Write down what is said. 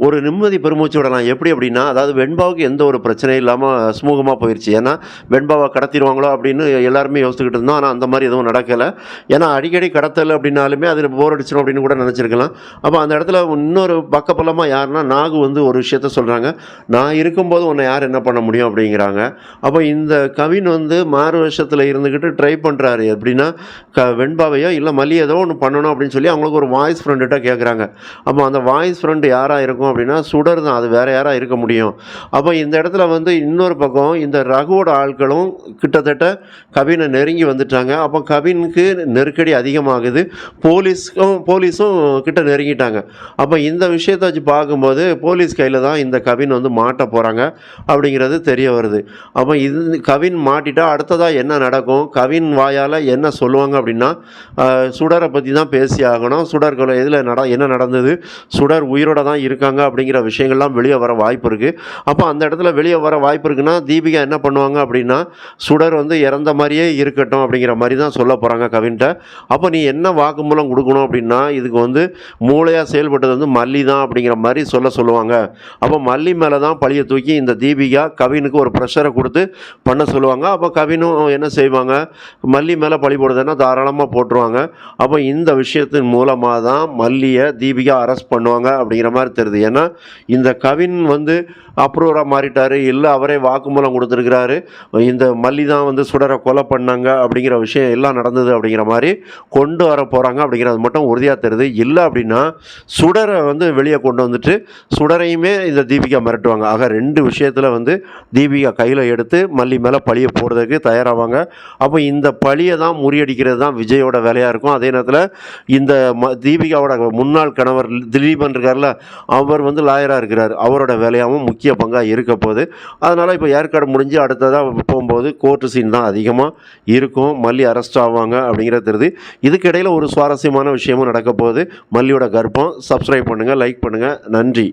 ஒரு நிம்மதி பெருமூச்சு விடலாம். எப்படி அப்படின்னா, அதாவது வெண்பாவுக்கு எந்த ஒரு பிரச்சனையும் இல்லாம சுமூகமா போயிருச்சு. ஏன்னா, வெண்பாவ கடத்திருவாங்களோ அப்படின்னு எல்லாருமே யோசிச்சுக்கிட்டு இருந்தோம். ஆனா, அந்த மாரி எதுவும் நடக்கல. ஏன்னா, அடிக்கடி கடத்தல் அப்படின்னாலுமே அதில போர் அடிச்சிரும் அப்படின்னு கூட நெனச்சிருக்கலாம். அப்ப அந்த இடத்துல இன்னொரு பக்கபலமா யாருன்னா, நாகு வந்து ஒரு விஷயத்த சொல்றாங்க. "நான் இருக்கும்போது உன்ன யார் என்ன பண்ண முடியும்?" அப்படிங்கிறாங்க. அப்ப இந்த கவின் வந்து மாறு வேஷத்துல இருந்துகிட்டு ட்ரை பண்றாரு. எப்படின்னா, வெண்பாவையோ இல்ல மல்லிய ஏதோ ஒண்ணு பண்ணணும் அப்படின்னு சொல்லி அவங்களுக்கு ஒரு வாய்ஸ் ஃப்ரெண்டுட்ட கேட்குறாங்க. அப்போ அந்த வாய்ஸ் ஃப்ரெண்ட் யாரா இருக்கும் அப்படின்னா, சுடர் தான். அது வேற யாரா இருக்க முடியும்? அப்போ இந்த இடத்துல வந்து இன்னொரு பக்கம் இந்த ரகுவோட ஆட்களும் கிட்டத்தட்ட கவின நெருங்கி வந்துட்டாங்க. அப்போ கவினுக்கு நெருக்கடி அதிகமாகுது. போலீஸும் கிட்ட நெருங்கிட்டாங்க. அப்போ இந்த விஷயத்த வச்சு பார்க்கும்போது, போலீஸ் கையில தான் இந்த கவின் வந்து மாட்ட போறாங்க அப்படிங்கிறது தெரிய வருது. அப்போ இது கவின் மாட்டிட்டா அடுத்ததா என்ன நடக்கும்? கவின் வாயால என்ன சொல்லுவாங்க அப்படின்னா, சுடர பத்தி தான் பேசி ஆகணும். சுடர் கொலை எதுல என்ன நடந்தது? சுடர் உயிரோட தான் இருக்காங்க அப்படிங்கிற விஷயங்கள்லாம் வெளிய வர வாய்ப்பு இருக்கு. அப்போ அந்த இடத்துல வெளிய வர வாய்ப்பு இருக்குன்னா, தீபிகா என்ன பண்ணுவாங்க அப்படின்னா, சுடர் வந்து இறந்த மாரியே இருக்கட்டும் அப்படிங்கிற மாரி தான் சொல்லப் போறாங்க கவின்ட்ட. அப்போ நீ என்ன வாக்குமூலம் குடுக்கணும் அப்படின்னா, இதுக்கு வந்து மூளையா செயல்பட்டது வந்து மல்லி தான் அப்படிங்கிற மாரி சொல்லுவாங்க. அப்போ மல்லி மேல தான் பழிய தூக்கி இந்த தீபிகா கவினுக்கு ஒரு ப்ரெஷர குடுத்து பண்ண சொல்லுவாங்க. அப்போ கவினும் என்ன செய்வாங்க, மல்லி மேல பழி போடுறதுன்னா தாராளமா போட்டுருவாங்க. அப்போ இந்த விஷயத்தின் மூலமா தான் மல்லிய தீபிகா அரெஸ்ட் பண்ணுவாங்க அப்படிங்கிற மாரி தெரியுது. ஏன்னா, இந்த கவின் வந்து அப்ரூவரா மாறிட்டாரு. இல்ல அவரே வாக்குமூலம் குடுத்திருக்கிறாரு. இந்த மல்லி தான் வந்து சுடர கொலை பண்ணாங்க அப்படிங்கிற விஷயம் எல்லாம் நடந்தது அப்படிங்கிற மாரி கொண்டு வர போறாங்க அப்படிங்கிறது மட்டும் உறுதியா தெரியுது. இல்ல அப்படின்னா, சுடர வந்து வெளிய கொண்டு வந்துட்டு, சுடரையுமே இந்த தீபிகா மிரட்டுவாங்க. ஆக 2 விஷயத்துல வந்து தீபிகா கையில எடுத்து மல்லி மேல பழிய போடுறதுக்கு தயாராவாங்க. அப்போ இந்த பழிய தான் முறியடிக்கிறது தான் விஜயோட வேலையா இருக்கும். அதே நேரத்துல இந்த தீபிகாவோட முன்னாள் கணவர் திலீபன் இருக்கார்ல, அவர் வந்து லாயரா இருக்கிறாரு. அவரோட வேலையாவும் முக்கிய பங்கா இருக்க போது. அதனால இப்போ ஏற்காடு முடிஞ்சு அடுத்ததா போம்போது கோர்ட் சீன் தான் அதிகமா இருக்கும். மல்லி அரெஸ்ட் ஆவாங்க அப்படிங்கிறது தெரியுது. இதுக்கு இடையில ஒரு சுவாரஸ்யமான விஷயமும் நடக்க போகுது. மல்லியோட கர்ப்பம். சப்ஸ்கிரைப் பண்ணுங்க, லைக் பண்ணுங்க. நன்றி.